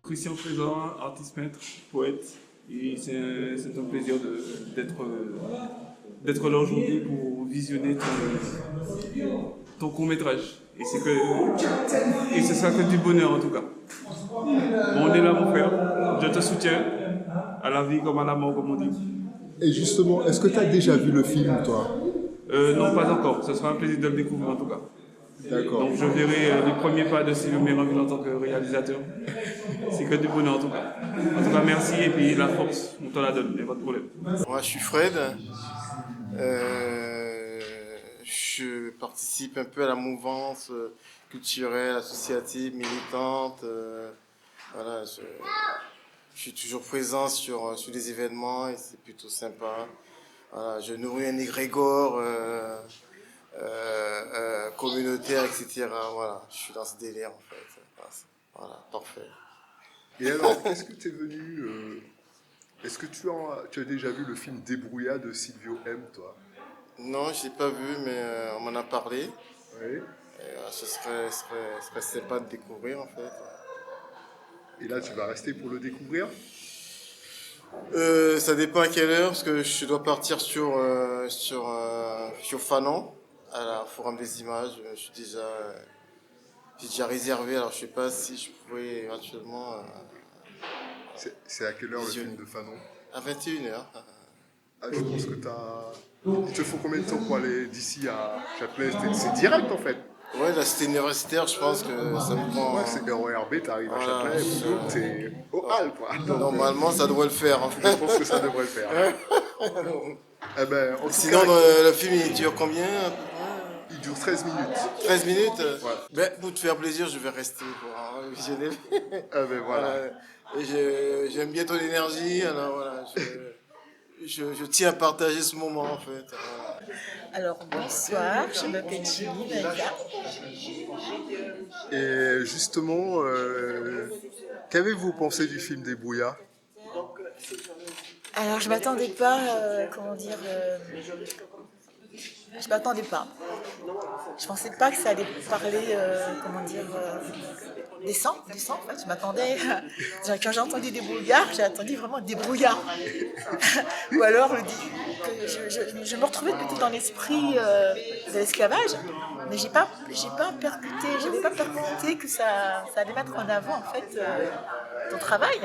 Christian Trésor, artiste maître, poète. Et c'est un plaisir d'être là aujourd'hui pour visionner ton court-métrage. Et ce sera que du bonheur en tout cas. Bon, on est là mon frère, je te soutiens, à la vie comme à la mort comme on dit. Et justement, est-ce que tu as déjà vu le film, toi? Non, pas encore, ce sera un plaisir de le découvrir en tout cas. D'accord. Donc je verrai les premiers pas de Sylvain Méranville en tant que réalisateur. C'est que du bonheur en tout cas. En tout cas, merci et puis la force, on te la donne, il n'y a pas de problème. Moi, je suis Fred. Je participe un peu à la mouvance culturelle, associative, militante. Voilà, je suis toujours présent sur les événements et c'est plutôt sympa. Voilà, je nourris un égrégore communautaire, etc. Voilà, je suis dans ce délire en fait. Voilà, parfait. Et alors, est-ce que tu es venu... est-ce que tu as déjà vu le film Débrouillat de Silvio M, toi? Non, je l'ai pas vu, mais on m'en a parlé. Oui. Et, ce serait sympa de découvrir en fait. Et là, tu vas rester pour le découvrir? Ça dépend à quelle heure, parce que je dois partir sur Fanon, à la Forum des Images. J'ai déjà réservé, alors je sais pas si je pourrais éventuellement... C'est à quelle heure le visionner. film de Fanon? À 21h. Ah, je pense que il te faut combien de temps pour aller d'ici à Châtelet? C'est direct en fait. Ouais, la cité universitaire, je pense que ça me prend... Ouais, c'est RERB, t'arrives à Voilà, Châtelet, boum, t'es au hall, quoi. Normalement, ça devrait le faire en Je fait. pense que ça devrait le faire. Eh ben, en tout Sinon, cas, le film, il dure combien? il dure 13 minutes. 13 minutes? Ouais. Ben, pour te faire plaisir, je vais rester pour visionner. Eh ben voilà. Et j'aime bien ton énergie, alors voilà, je tiens à partager ce moment en fait. Alors bonsoir, je m'appelle Chini Maïka. Et justement, qu'avez-vous pensé du film Débrouillat? Alors je m'attendais pas, je m'attendais pas. Je pensais pas que ça allait parler, des sangs en fait. Je m'attendais, quand j'ai entendu des brouillards, j'ai attendu vraiment des brouillards. Ou alors je me retrouvais plutôt dans l'esprit de l'esclavage, mais j'avais pas percuté que ça allait mettre en avant en fait ton travail.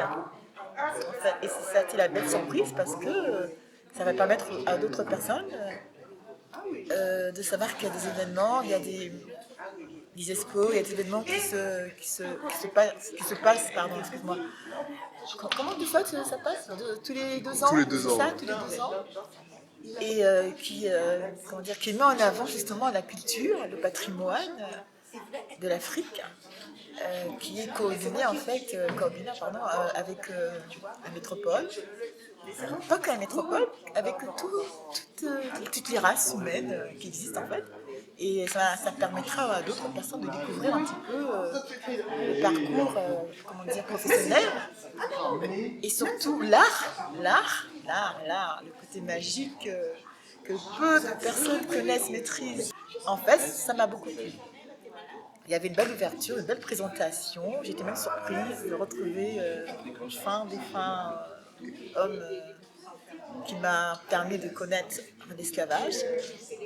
En fait. Et ça a été la belle surprise parce que ça va permettre à d'autres personnes de savoir qu'il y a des événements, il y a des expos, il y a des événements qui se passent, pardon, excuse-moi. Comment des fois ça passe tous les 2 ans? Tous les 2 ans. Ça, tous les 2 ans. Et qui met en avant justement la culture, le patrimoine de l'Afrique, qui est coordonné avec la métropole. Pas que la métropole, avec toutes les races humaines qui existent en fait. Et ça permettra à d'autres personnes de découvrir un petit peu le parcours professionnel. Et surtout l'art, le côté magique que peu de personnes connaissent, maîtrisent. En fait, ça m'a beaucoup plu. Il y avait une belle ouverture, une belle présentation. J'étais même surprise de retrouver un défunt homme qui m'a permis de connaître l'esclavage.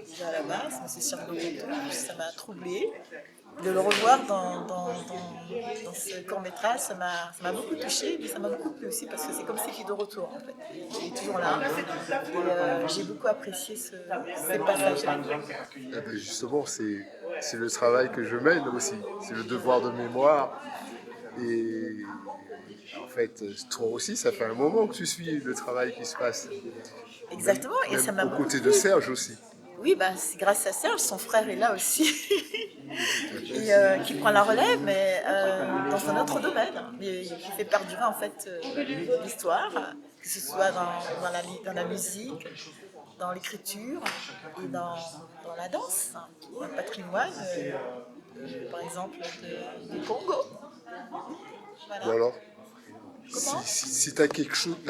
Déjà à la base, M. Charles Loreto, ça m'a troublée. De le revoir dans ce court-métrage, ça m'a beaucoup touchée, mais ça m'a beaucoup plu aussi parce que c'est comme si j'étais de retour en fait. Il est toujours là. Et j'ai beaucoup apprécié ces passages-là. Eh ben justement, c'est le travail que je mène aussi. C'est le devoir de mémoire. Et en fait, toi aussi, ça fait un moment que tu suis le travail qui se passe. Exactement. Et ça m'a aux beaucoup côtés plu. de Serge aussi. Oui, c'est grâce à Serge, son frère est là aussi, et qui prend la relève, mais dans un autre domaine, mais qui fait perdurer en fait l'histoire, que ce soit dans la musique, dans l'écriture et dans la danse, dans le patrimoine, par exemple, du Congo. Voilà. Bon alors, Comment si tu as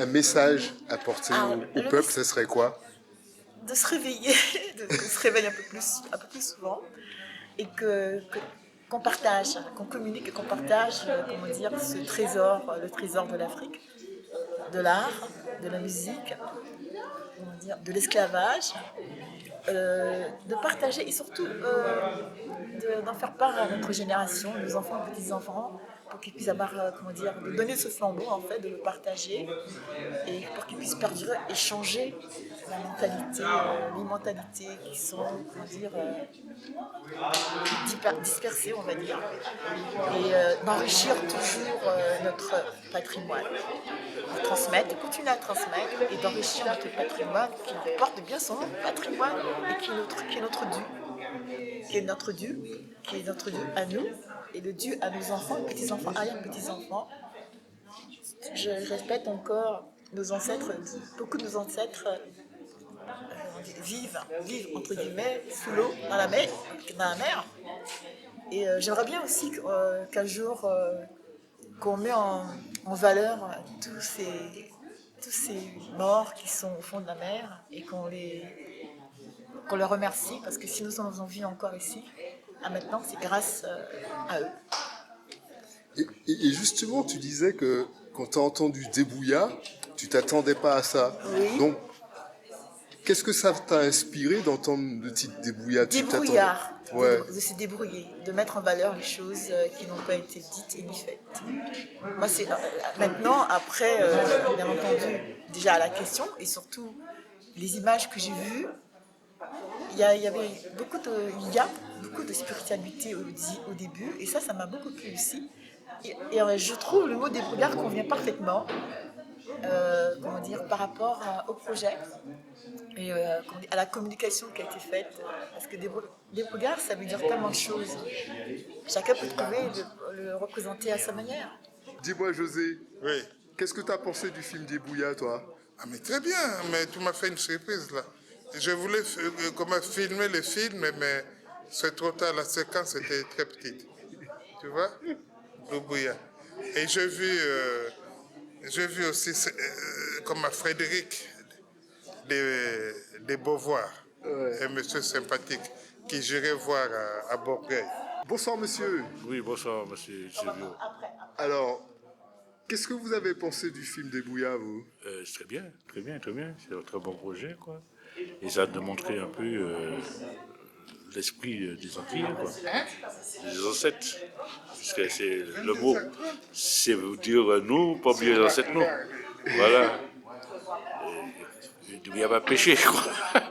un message à porter au peuple, ce serait quoi? De se réveiller, de se réveiller un peu plus souvent, et que qu'on partage, qu'on communique et qu'on partage, comment dire, ce trésor, le trésor de l'Afrique, de l'art, de la musique, comment dire, de l'esclavage, de partager et surtout d'en faire part à notre génération, nos enfants, petits-enfants, pour qu'ils puissent avoir, comment dire, de donner ce flambeau en fait, de le partager et pour qu'ils puissent perdurer et changer la mentalité, les mentalités qui sont, comment dire, dispersées, on va dire, et d'enrichir toujours notre patrimoine, de transmettre, de continuer à transmettre et d'enrichir notre patrimoine qui porte bien son nom, patrimoine, et qui est notre dû, qui est notre dû, qui est notre dû à nous, et le dû à nos enfants, petits-enfants, arrière-petits-enfants. Je répète encore, nos ancêtres, beaucoup de nos ancêtres vivent entre guillemets sous l'eau, dans la mer. Et j'aimerais bien aussi qu'un jour qu'on met en valeur tous ces morts qui sont au fond de la mer et qu'on les remercie parce que si nous sommes en vie encore ici, à maintenant, c'est grâce à eux. Et justement, tu disais que quand tu as entendu Débouya, tu t'attendais pas à ça. Oui. Donc, qu'est-ce que ça t'a inspiré d'entendre le titre Débouya? Débrouillard, Ouais. de se débrouiller, de mettre en valeur les choses qui n'ont pas été dites et ni faites. Moi, c'est maintenant, après, bien entendu, déjà à la question et surtout les images que j'ai vues, il y a beaucoup de spiritualité au début et ça m'a beaucoup plu aussi. Et je trouve le mot débrouillard convient parfaitement, comment dire, par rapport au projet et à la communication qui a été faite. Parce que débrouillard, ça veut dire tellement de choses. Chacun peut trouver le représenter à sa manière. Dis-moi, José, Oui. qu'est-ce que tu as pensé du film Débouya, toi? Ah, mais très bien, mais tu m'as fait une surprise là. Je voulais filmer le film, mais c'est trop tard, la séquence était très petite. Tu vois? Débouya. Et j'ai vu aussi comme à Frédéric des Beauvoir, Ouais. un monsieur sympathique qui j'irai voir à Bourgueil. Bonsoir, monsieur. Oui, bonsoir, monsieur Silvio. Alors, qu'est-ce que vous avez pensé du film Débouya, vous? C'est très bien, très bien, très bien. C'est un très bon projet, quoi. Et ça a démontré un peu l'esprit des Antilles, quoi. Les ancêtres. Puisque c'est le mot, c'est vous dire nous, pas oublier les ancêtres, nous. Voilà. Il n'y a pas péché, quoi.